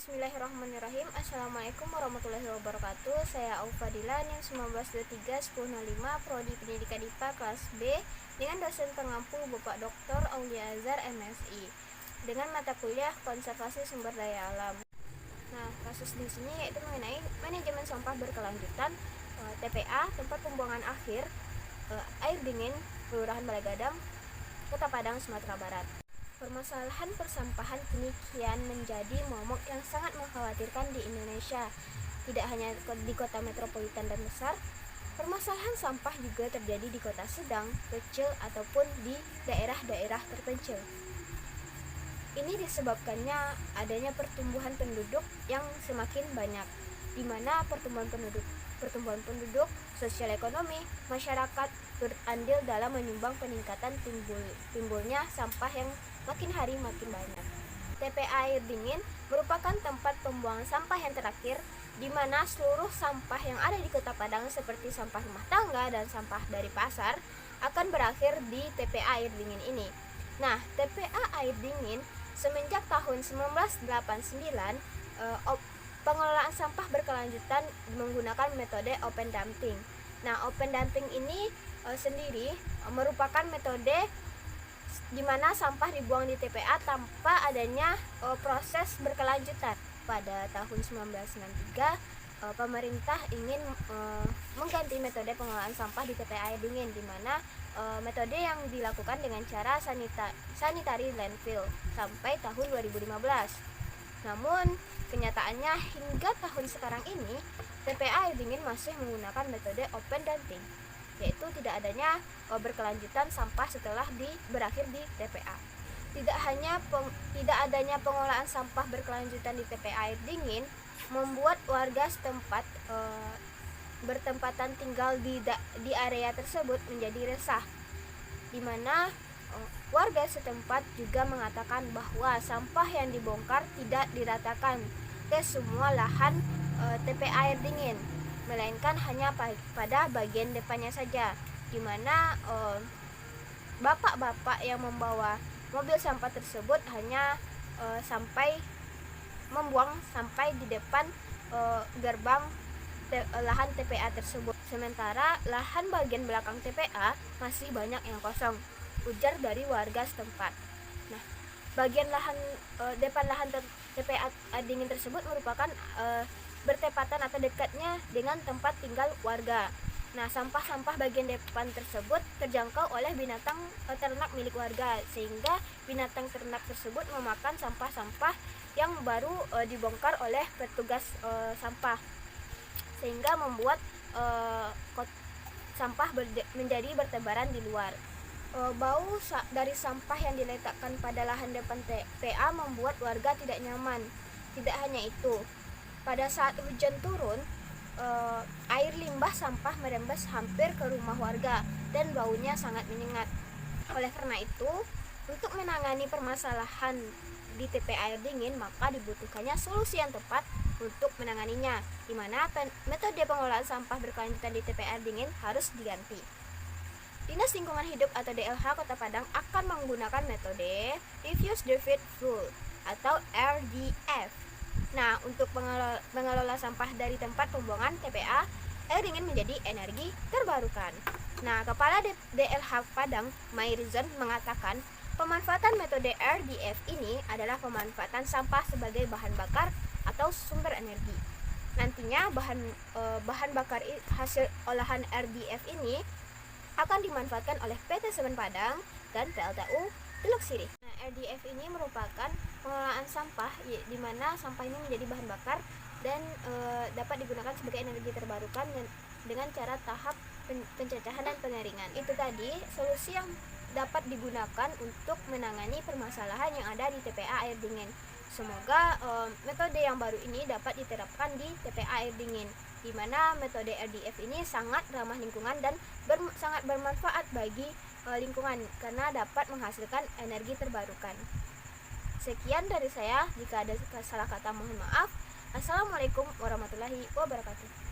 Bismillahirrahmanirrahim. Assalamualaikum warahmatullahi wabarakatuh. Saya Aufadila, NIM 1923-1005, Prodi Pendidikan IPA kelas B, dengan dosen pengampu Bapak Dr. Aulia Azhar, MSI, dengan mata kuliah Konservasi Sumber Daya Alam. Nah, kasus di sini yaitu mengenai manajemen sampah berkelanjutan, TPA, tempat pembuangan akhir air dingin, Kelurahan Balai Gadang, Kota Padang, Sumatera Barat. Permasalahan persampahan kini kian menjadi momok yang sangat mengkhawatirkan di Indonesia. Tidak hanya di kota metropolitan dan besar, permasalahan sampah juga terjadi di kota sedang, kecil, ataupun di daerah-daerah terpencil. Ini disebabkannya adanya pertumbuhan penduduk yang semakin banyak, di mana pertumbuhan penduduk, sosial ekonomi, masyarakat berandil dalam menyumbang peningkatan timbulnya sampah yang makin hari makin banyak. TPA air dingin merupakan tempat pembuangan sampah yang terakhir, di mana seluruh sampah yang ada di Kota Padang seperti sampah rumah tangga dan sampah dari pasar akan berakhir di TPA air dingin ini. Nah, TPA air dingin semenjak tahun 1989 pengelolaan sampah berkelanjutan menggunakan metode open dumping. Nah, open dumping ini sendiri merupakan metode di mana sampah dibuang di TPA tanpa adanya proses berkelanjutan. Pada tahun 1993, pemerintah ingin mengganti metode pengelolaan sampah di TPA air dingin, di mana metode yang dilakukan dengan cara sanitary landfill sampai tahun 2015. Namun, kenyataannya hingga tahun sekarang ini, TPA air dingin masih menggunakan metode open dumping, yaitu tidak adanya berkelanjutan sampah setelah berakhir di TPA. Tidak adanya pengolahan sampah berkelanjutan di TPA air dingin membuat warga setempat bertempatan tinggal di area tersebut menjadi resah, di mana warga setempat juga mengatakan bahwa sampah yang dibongkar tidak diratakan ke semua lahan TPA air dingin, melainkan hanya pada bagian depannya saja, di mana bapak-bapak yang membawa mobil sampah tersebut hanya membuang sampai di depan gerbang lahan TPA tersebut. Sementara lahan bagian belakang TPA masih banyak yang kosong, ujar dari warga setempat. Nah, bagian depan lahan TPA dingin tersebut merupakan bertepatan atau dekatnya dengan tempat tinggal warga. Nah, sampah-sampah bagian depan tersebut terjangkau oleh binatang ternak milik warga, sehingga binatang ternak tersebut memakan sampah-sampah yang baru dibongkar oleh petugas sampah, sehingga membuat sampah menjadi bertebaran di luar. Bau dari sampah yang diletakkan pada lahan depan TPA membuat warga tidak nyaman. Tidak hanya itu, pada saat hujan turun, air limbah sampah merembes hampir ke rumah warga dan baunya sangat menyengat. Oleh karena itu, untuk menangani permasalahan di TPA air dingin, maka dibutuhkannya solusi yang tepat untuk menanganinya, di mana metode pengelolaan sampah berkelanjutan di TPA air dingin harus diganti. Dinas Lingkungan Hidup atau DLH Kota Padang akan menggunakan metode Refuse Defeat Full atau RDF. Nah, untuk mengelola sampah dari tempat pembuangan TPA air dingin menjadi energi terbarukan. Nah, Kepala DLH Padang, Mairizon, mengatakan pemanfaatan metode RDF ini adalah pemanfaatan sampah sebagai bahan bakar atau sumber energi. Nantinya bahan bakar hasil olahan RDF ini akan dimanfaatkan oleh PT Semen Padang dan PLTU Teluk Sirih. Nah, RDF ini merupakan pengelolaan sampah, di mana sampah ini menjadi bahan bakar dan dapat digunakan sebagai energi terbarukan dengan cara tahap pencacahan dan pengeringan. Itu tadi solusi yang dapat digunakan untuk menangani permasalahan yang ada di TPA air dingin. Semoga metode yang baru ini dapat diterapkan di TPA air dingin, di mana metode RDF ini sangat ramah lingkungan dan sangat bermanfaat bagi lingkungan karena dapat menghasilkan energi terbarukan. Sekian dari saya, jika ada salah kata mohon maaf. Assalamualaikum warahmatullahi wabarakatuh.